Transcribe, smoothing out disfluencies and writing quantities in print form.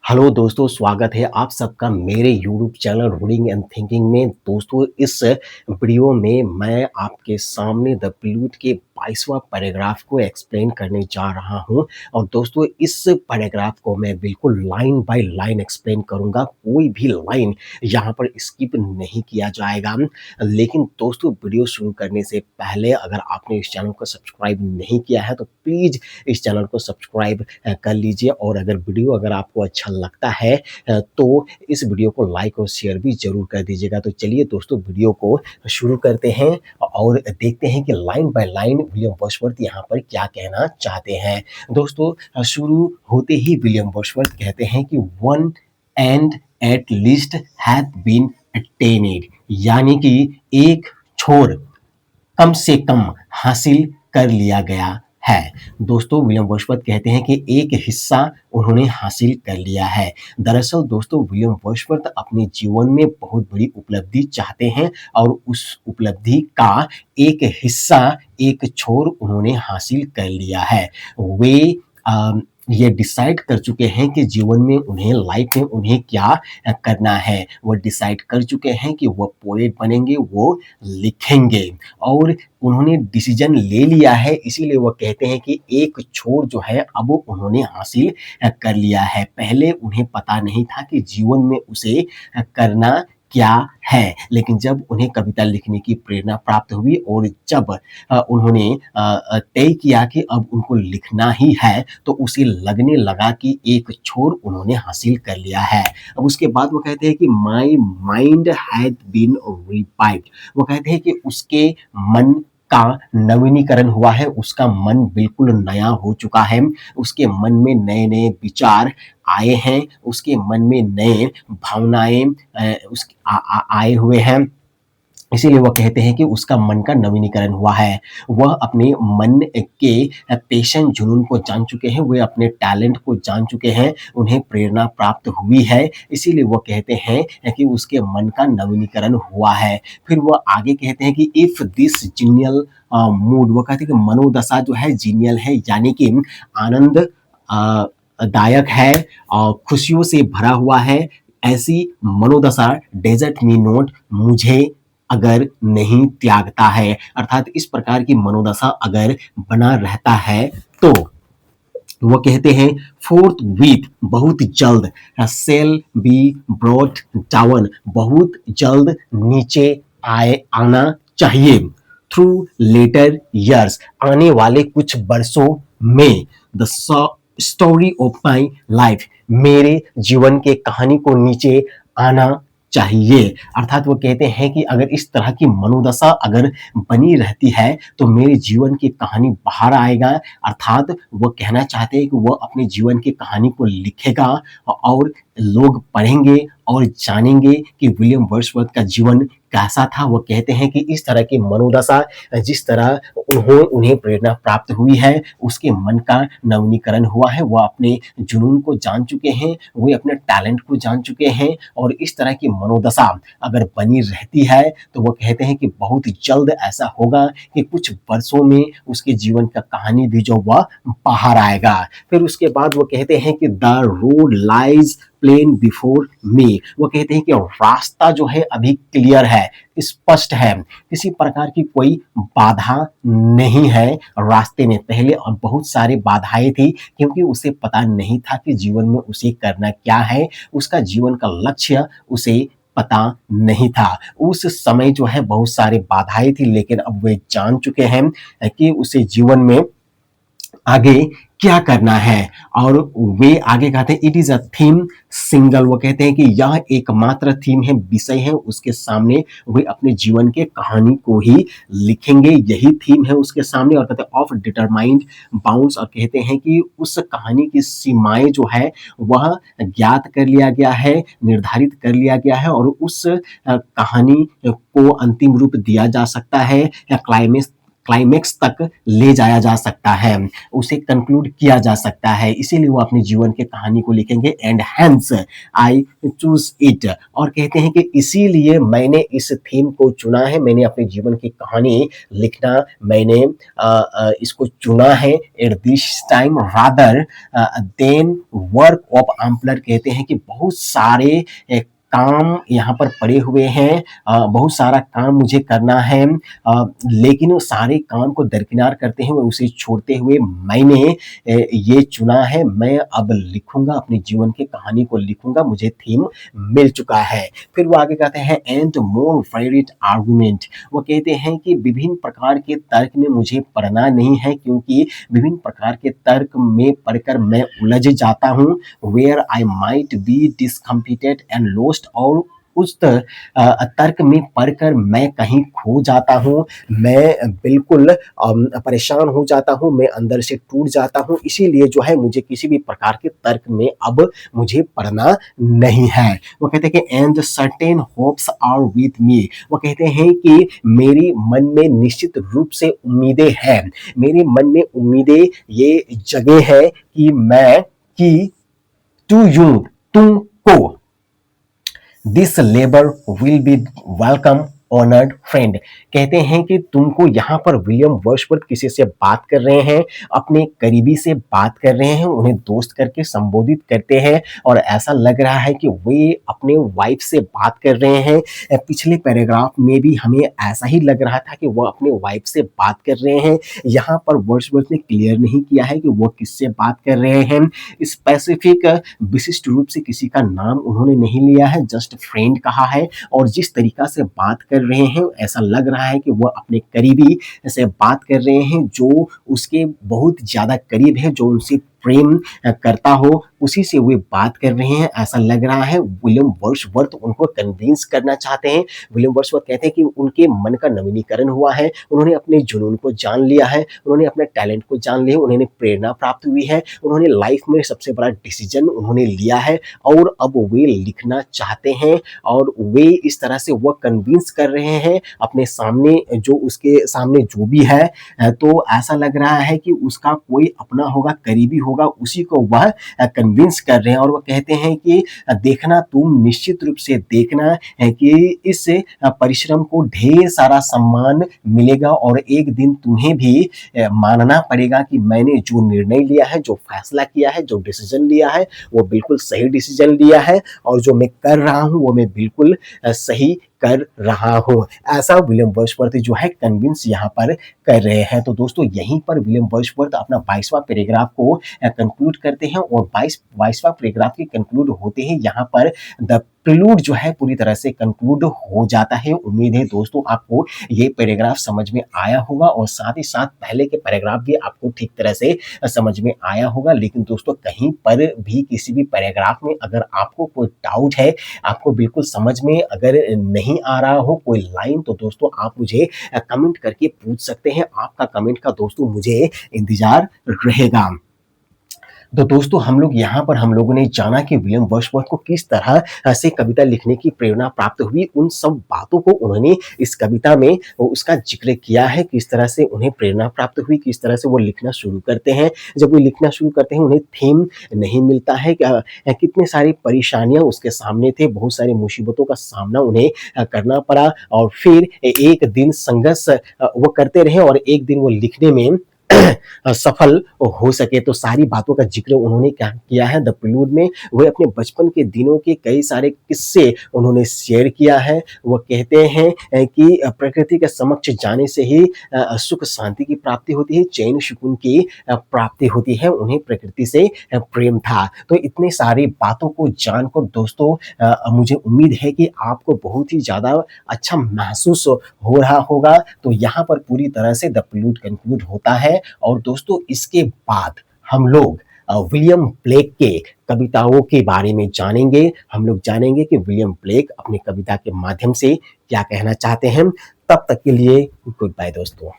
Hello दोस्तों, स्वागत है आप सबका मेरे YouTube channel reading and thinking में। दोस्तों, इस वीडियो में मैं आपके सामने द प्लूट के 22वां पैराग्राफ को एक्सप्लेन करने जा रहा हूं। और दोस्तों, इस पैराग्राफ को मैं बिल्कुल लाइन बाय लाइन एक्सप्लेन करूंगा। कोई भी लाइन यहां पर स्किप नहीं किया जाएगा। लेकिन दोस्तों, वीडियो शुरू करने से पहले अगर आपने इस चैनल को सब्सक्राइब नहीं किया है तो प्लीज़ इस चैनल को सब्सक्राइब कर लीजिए। और अगर आपको अच्छा लगता है तो इस वीडियो को लाइक और शेयर भी ज़रूर कर दीजिएगा। तो चलिए दोस्तों, वीडियो को शुरू करते हैं और देखते हैं कि line by line William Wordsworth यहाँ पर क्या कहना चाहते हैं। दोस्तों, शुरू होते ही विलियम वर्ड्सवर्थ कहते हैं कि one end at least hath been attained, यानी कि एक छोर कम से कम हासिल कर लिया गया है। दोस्तों, विलियम वर्ड्सवर्थ कहते हैं कि एक हिस्सा उन्होंने हासिल कर लिया है। दरअसल दोस्तों, विलियम वर्ड्सवर्थ अपने जीवन में बहुत बड़ी उपलब्धि चाहते हैं और उस उपलब्धि का एक हिस्सा, एक छोर उन्होंने हासिल कर लिया है। वे ये डिसाइड कर चुके हैं कि जीवन में उन्हें, लाइफ में उन्हें क्या करना है। वो डिसाइड कर चुके हैं कि वो पोएट बनेंगे, वो लिखेंगे और उन्होंने डिसीजन ले लिया है। इसीलिए वो कहते हैं कि एक छोर जो है अब उन्होंने हासिल कर लिया है। पहले उन्हें पता नहीं था कि जीवन में उसे करना क्या है, लेकिन जब उन्हें कविता लिखने की प्रेरणा प्राप्त हुई और जब उन्होंने तय किया कि अब उनको लिखना ही है, तो उसे लगने लगा कि एक छोर उन्होंने हासिल कर लिया है। अब उसके बाद वो कहते हैं कि my mind had been revived. वो कहते हैं कि उसके मन का नवीनीकरण हुआ है, उसका मन बिल्कुल नया हो चुका है, उसके मन में नए नए विचार आए हैं, उसके मन में नए भावनाएं आए हुए हैं। इसीलिए वो कहते हैं कि उसका मन का नवीनीकरण हुआ है। वह अपने मन के पैशन, जुनून को जान चुके हैं, वे अपने टैलेंट को जान चुके हैं, उन्हें प्रेरणा प्राप्त हुई है। इसीलिए वो कहते हैं कि उसके मन का नवीनीकरण हुआ है। फिर वो आगे कहते हैं कि इफ दिस जीनियल मूड, वो कहते हैं कि मनोदशा जो है जीनियल है, यानी कि आनंद दायक है और खुशियों से भरा हुआ है। ऐसी मनोदशा डेजर्ट मी नोट, मुझे अगर नहीं त्यागता है, अर्थात इस प्रकार की मनोदशा अगर बना रहता है तो वो कहते हैं फोर्थ वीक, बहुत जल्द, सेल बी ब्रॉट डाउन, बहुत जल्द नीचे आना चाहिए। थ्रू लेटर ईयर्स, आने वाले कुछ वर्षों में, the story of my life, मेरे जीवन के कहानी को नीचे आना चाहिए। अर्थात वो कहते हैं कि अगर इस तरह की मनोदशा अगर बनी रहती है तो मेरे जीवन की कहानी बाहर आएगा। अर्थात वो कहना चाहते हैं कि वो अपने जीवन की कहानी को लिखेगा और लोग पढ़ेंगे और जानेंगे कि विलियम वर्ड्सवर्थ का जीवन कैसा था। वो कहते हैं कि इस तरह की मनोदशा, जिस तरह उन्हें प्रेरणा प्राप्त हुई है, उसके मन का नवीनीकरण हुआ है। वह अपने जुनून को जान चुके हैं, वे अपने टैलेंट को जान चुके हैं और इस तरह की मनोदशा अगर बनी रहती है तो वो कहते हैं कि बहुत जल्द ऐसा होगा कि कुछ वर्षों में उसके जीवन का कहानी भी जो वह बाहर आएगा। फिर उसके बाद वो कहते हैं कि the road lies plain before me, वो कहते हैं कि रास्ता जो है अभी क्लियर है, स्पष्ट है, किसी प्रकार की कोई बाधा नहीं है रास्ते में। पहले और बहुत सारी बाधाएं थी क्योंकि उसे पता नहीं था कि जीवन में उसे करना क्या है, उसका जीवन का लक्ष्य उसे पता नहीं था। उस समय जो है बहुत सारी बाधाएं थी, लेकिन अब वे जान चुके हैं कि उसे जीवन में आगे क्या करना है। और वे आगे कहते हैं it is a theme single, वो कहते हैं कि यह एकमात्र थीम है, विषय है उसके सामने, वे अपने जीवन के कहानी को ही लिखेंगे, यही थीम है उसके सामने। और कहते हैं ऑफ डिटरमाइंड बाउंड्स, और कहते हैं कि उस कहानी की सीमाएं जो है वह ज्ञात कर लिया गया है, निर्धारित कर लिया गया है और उस कहानी को अंतिम रूप दिया जा सकता है या क्लाइमेक्स तक ले जाया जा सकता है, उसे कंक्लूड किया जा सकता है, इसीलिए वो अपनी जीवन की कहानी को लिखेंगे and hence I choose it. और कहते हैं कि इसीलिए मैंने इस थीम को चुना है, मैंने अपने जीवन की कहानी लिखना मैंने इसको चुना है at this time rather than work of employer. कहते हैं कि बहुत सारे काम यहाँ पर पड़े हुए हैं, बहुत सारा काम मुझे करना है, लेकिन वो सारे काम को दरकिनार करते हुए उसे छोड़ते हुए मैंने ये चुना है, मैं अब लिखूंगा, अपने जीवन की कहानी को लिखूंगा, मुझे थीम मिल चुका है। फिर वो आगे कहते हैं एंड मोर फेवरेट आर्गुमेंट। वो कहते हैं कि विभिन्न प्रकार के तर्क में मुझे पढ़ना नहीं है, क्योंकि विभिन्न प्रकार के तर्क में पढ़कर मैं उलझ जाता हूँ, where I might be discomfited and lost. और उस तर्क में पढ़कर मैं कहीं खो जाता हूँ, मैं बिल्कुल परेशान हो जाता हूँ, मैं अंदर से टूट जाता हूँ, इसीलिए जो है मुझे किसी भी प्रकार के तर्क में अब मुझे पढ़ना नहीं है। वो कहते हैं कि and certain hopes are with me. वो कहते हैं कि मेरी मन में निश्चित रूप से उम्मीदें हैं, मेरे मन में उम्मीदें ये जगह है कि टू यू, तुमको, this labour will be welcome honoured friend. कहते हैं कि तुमको यहाँ पर विलियम वर्ड्सवर्थ किसी से बात कर रहे हैं, अपने करीबी से बात कर रहे हैं, उन्हें दोस्त करके संबोधित करते हैं और ऐसा लग रहा है कि वे अपने वाइफ से बात कर रहे हैं। पिछले पैराग्राफ में भी हमें ऐसा ही लग रहा था कि वह अपने वाइफ से बात कर रहे हैं। यहाँ पर वर्ड्सवर्थ ने क्लियर नहीं किया है कि वह किससे बात कर रहे हैं, स्पेसिफिक विशिष्ट रूप से किसी का नाम उन्होंने नहीं लिया है, जस्ट फ्रेंड कहा है। और जिस तरीका से बात कर रहे हैं ऐसा लग रहा है कि वह अपने करीबी से बात कर रहे हैं, जो उसके बहुत ज्यादा करीब है, जो उनसे प्रेम करता हो, उसी से वे बात कर रहे हैं, ऐसा लग रहा है। विलियम वर्ड्सवर्थ उनको कन्विंस करना चाहते हैं। विलियम वर्ड्सवर्थ कहते हैं कि उनके मन का नवीनीकरण हुआ है, उन्होंने अपने जुनून को जान लिया है, उन्होंने अपने टैलेंट को जान लिया, उन्हें प्रेरणा प्राप्त हुई है, उन्होंने लाइफ में सबसे बड़ा डिसीजन उन्होंने लिया है और अब वे लिखना चाहते हैं। और वे इस तरह से वह कन्विंस कर रहे हैं अपने सामने, जो उसके सामने जो भी है, तो ऐसा लग रहा है कि उसका कोई अपना होगा, करीबी होगा, उसी को वह कन्विंस कर रहे हैं। और वो कहते हैं कि देखना, तुम निश्चित रूप से देखना है कि इस परिश्रम को ढेर सारा सम्मान मिलेगा और एक दिन तुम्हें भी मानना पड़ेगा कि मैंने जो निर्णय लिया है, जो फैसला किया है, जो डिसीजन लिया है, वो बिल्कुल सही डिसीजन लिया है और जो मैं कर रहा हूं वो मैं बिल्कुल सही कर रहा हूं। ऐसा विलियम वर्ड्सवर्थ जो है कन्विंस यहाँ पर कर रहे हैं। तो दोस्तों यहीं पर विलियम वर्ड्सवर्थ अपना 22वां पैराग्राफ को कंक्लूड करते हैं और 22वां पैराग्राफ के कंक्लूड होते हैं यहाँ पर द प्रिलूड जो है पूरी तरह से कंक्लूड हो जाता है। उम्मीद है दोस्तों आपको ये पैराग्राफ समझ में आया होगा और साथ ही साथ पहले के पैराग्राफ भी आपको ठीक तरह से समझ में आया होगा। लेकिन दोस्तों कहीं पर भी किसी भी पैराग्राफ में अगर आपको कोई डाउट है, आपको बिल्कुल समझ में अगर नहीं आ रहा हो कोई लाइन, तो दोस्तों आप मुझे कमेंट करके पूछ सकते हैं। आपका कमेंट का दोस्तों मुझे इंतजार रहेगा। तो दोस्तों हम लोगों ने जाना कि विलियम वर्ड्सवर्थ को किस तरह से कविता लिखने की प्रेरणा प्राप्त हुई, उन सब बातों को उन्होंने इस कविता में उसका जिक्र किया है, किस तरह से उन्हें प्रेरणा प्राप्त हुई, किस तरह से वो लिखना शुरू करते हैं। जब वो लिखना शुरू करते हैं उन्हें थीम नहीं मिलता है, कितनी सारी परेशानियां उसके सामने थे, बहुत सारी मुसीबतों का सामना उन्हें करना पड़ा और फिर एक दिन संघर्ष वो करते रहे और एक दिन वो लिखने में सफल हो सके। तो सारी बातों का जिक्र उन्होंने क्या किया है द प्रिलूड में। वह अपने बचपन के दिनों के कई सारे किस्से उन्होंने शेयर किया है। वो कहते हैं कि प्रकृति के समक्ष जाने से ही सुख शांति की प्राप्ति होती है, चैन सुकून की प्राप्ति होती है। उन्हें प्रकृति से प्रेम था। तो इतनी सारी बातों को जानकर दोस्तों मुझे उम्मीद है कि आपको बहुत ही ज्यादा अच्छा महसूस हो रहा होगा। तो यहाँ पर पूरी तरह से द प्रिलूड कंक्लूड होता है और दोस्तों इसके बाद हम लोग विलियम ब्लेक के कविताओं के बारे में जानेंगे। हम लोग जानेंगे कि विलियम ब्लेक अपनी कविता के माध्यम से क्या कहना चाहते हैं। तब तक के लिए गुड बाय दोस्तों।